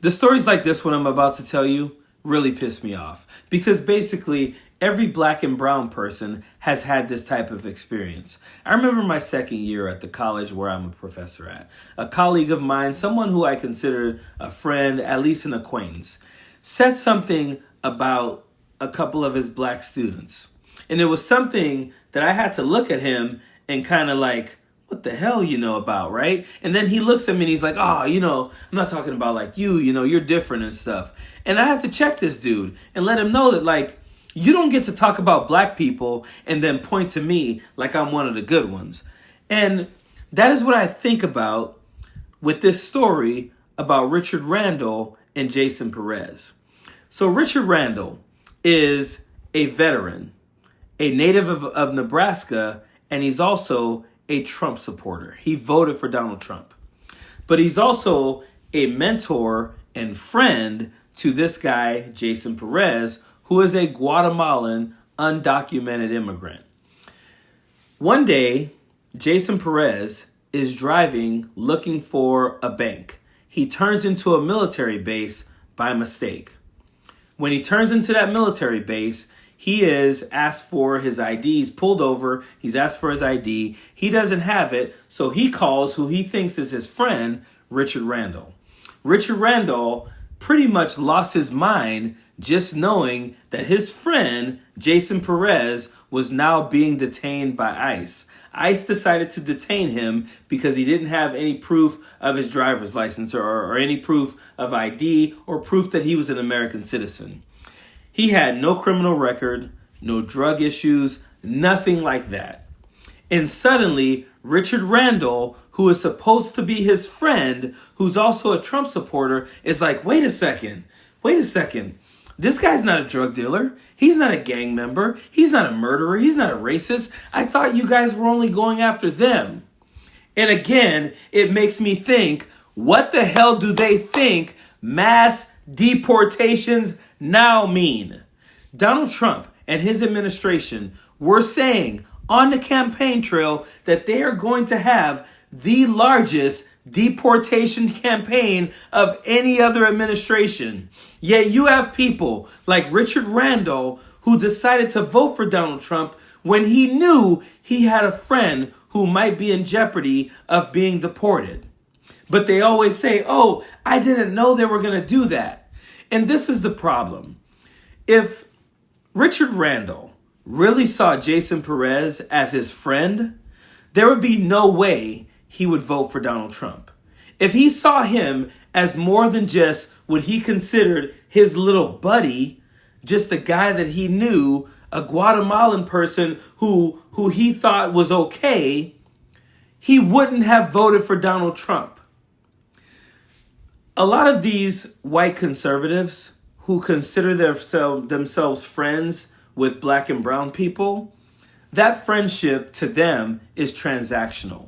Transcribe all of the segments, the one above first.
The stories like this one I'm about to tell you really piss me off because basically every black and brown person has had this type of experience. I remember my second year at the college where I'm a professor at. A colleague of mine, someone who I considered a friend, at least an acquaintance, said something about a couple of his black students. And it was something that I had to look at him and kind of like, what the hell you know about, right? And then he looks at me and he's like, I'm not talking about like you're different and stuff. And I had to check this dude and let him know that like, you don't get to talk about black people and then point to me like I'm one of the good ones. And that is what I think about with this story about Richard Randall and Jazon Perez. So Richard Randall is a veteran, a native of Nebraska, and he's also a Trump supporter. He voted for Donald Trump. But he's also a mentor and friend to this guy, Jazon Perez, who is a Guatemalan undocumented immigrant. One day, Jazon Perez is driving looking for a bank. He turns into a military base by mistake. When he turns into that military base, he is asked for his ID. He's pulled over. He's asked for his ID. He doesn't have it, so he calls who he thinks is his friend, Richard Randall. Richard Randall pretty much lost his mind just knowing that his friend, Jazon Perez, was now being detained by ICE. ICE decided to detain him because he didn't have any proof of his driver's license or any proof of ID or proof that he was an American citizen. He had no criminal record, no drug issues, nothing like that. And suddenly, Richard Randall, who is supposed to be his friend, who's also a Trump supporter, is like, wait a second. This guy's not a drug dealer. He's not a gang member. He's not a murderer. He's not a racist. I thought you guys were only going after them. And again, it makes me think, what the hell do they think mass deportations now mean? Donald Trump and his administration were saying on the campaign trail that they are going to have the largest deportation campaign of any other administration. Yet you have people like Richard Randall who decided to vote for Donald Trump when he knew he had a friend who might be in jeopardy of being deported. But they always say, I didn't know they were going to do that. And this is the problem. If Richard Randall really saw Jazon Perez as his friend, there would be no way he would vote for Donald Trump. If he saw him as more than just what he considered his little buddy, just a guy that he knew, a Guatemalan person who he thought was okay, he wouldn't have voted for Donald Trump. A lot of these white conservatives who consider themselves friends with black and brown people, that friendship to them is transactional.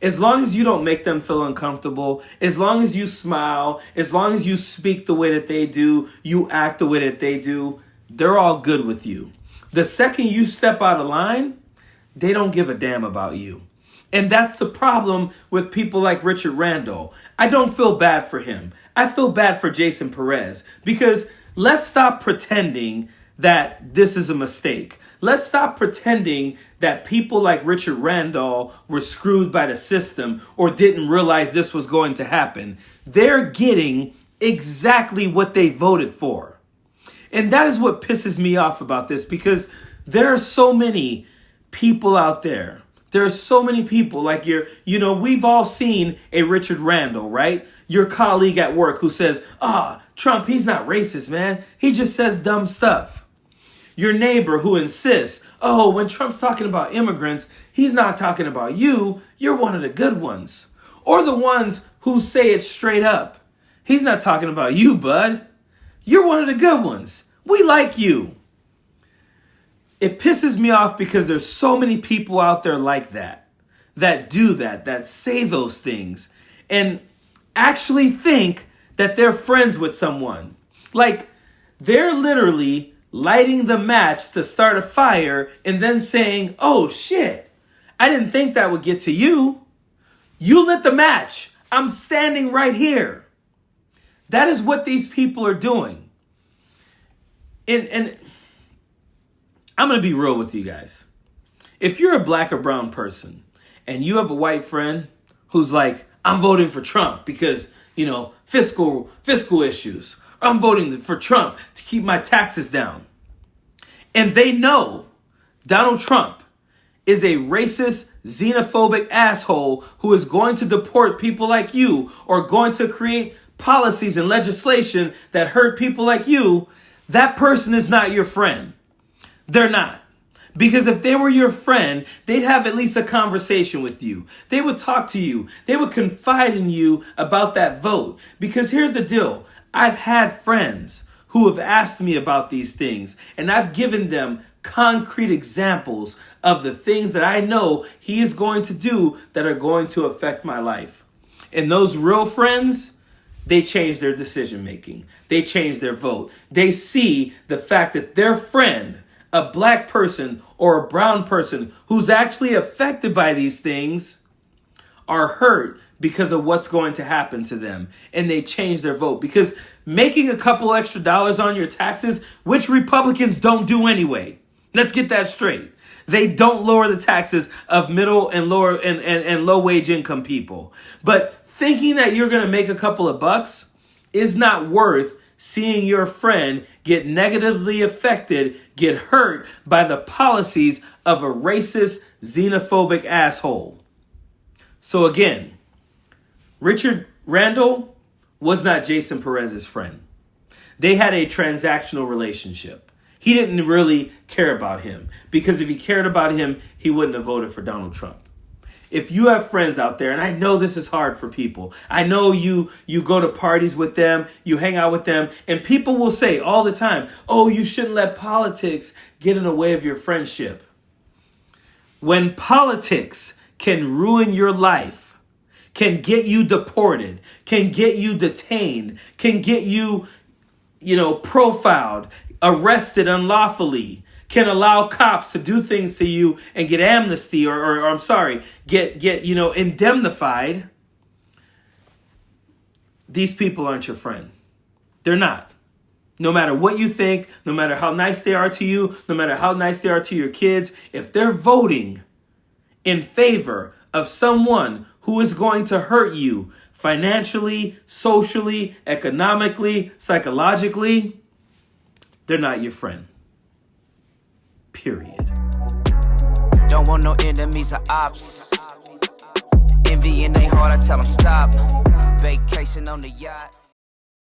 As long as you don't make them feel uncomfortable, as long as you smile, as long as you speak the way that they do, you act the way that they do, they're all good with you. The second you step out of line, they don't give a damn about you. And that's the problem with people like Richard Randall. I don't feel bad for him. I feel bad for Jazon Perez because let's stop pretending that this is a mistake. Let's stop pretending that people like Richard Randall were screwed by the system or didn't realize this was going to happen. They're getting exactly what they voted for. And that is what pisses me off about this because there are so many people out there. There are so many people like we've all seen a Richard Randall, right? Your colleague at work who says, Trump, he's not racist, man. He just says dumb stuff. Your neighbor who insists, when Trump's talking about immigrants, he's not talking about you. You're one of the good ones. Or the ones who say it straight up. He's not talking about you, bud. You're one of the good ones. We like you. It pisses me off because there's so many people out there like that do that say those things, and actually think that they're friends with someone. Like, they're literally lighting the match to start a fire and then saying, oh shit, I didn't think that would get to you. You lit the match. I'm standing right here. That is what these people are doing. And I'm going to be real with you guys. If you're a black or brown person and you have a white friend who's like, I'm voting for Trump because, fiscal issues. Or I'm voting for Trump to keep my taxes down. And they know Donald Trump is a racist, xenophobic asshole who is going to deport people like you or going to create policies and legislation that hurt people like you. That person is not your friend. They're not. Because if they were your friend, they'd have at least a conversation with you. They would talk to you. They would confide in you about that vote. Because here's the deal. I've had friends who have asked me about these things, and I've given them concrete examples of the things that I know he is going to do that are going to affect my life. And those real friends, they change their decision making. They change their vote. They see the fact that their friend, a black person or a brown person who's actually affected by these things, are hurt because of what's going to happen to them. And they change their vote. Because making a couple extra dollars on your taxes, which Republicans don't do anyway. Let's get that straight. They don't lower the taxes of middle and lower and low wage income people. But thinking that you're going to make a couple of bucks is not worth seeing your friend get negatively affected, get hurt by the policies of a racist, xenophobic asshole. So again, Randall was not Jazon Perez's friend. They had a transactional relationship. He didn't really care about him because if he cared about him, he wouldn't have voted for Donald Trump. If you have friends out there, and I know this is hard for people. I know you go to parties with them, you hang out with them, and people will say all the time, oh, you shouldn't let politics get in the way of your friendship. When politics can ruin your life, can get you deported, can get you detained, can get you, profiled, arrested unlawfully, can allow cops to do things to you and get amnesty get indemnified. These people aren't your friend. They're not. No matter what you think, no matter how nice they are to you, no matter how nice they are to your kids, if they're voting in favor of someone who is going to hurt you financially, socially, economically, psychologically, they're not your friend. Period. Don't want no enemies or ops. Envy in their heart, I tell them stop. Vacation on the yacht.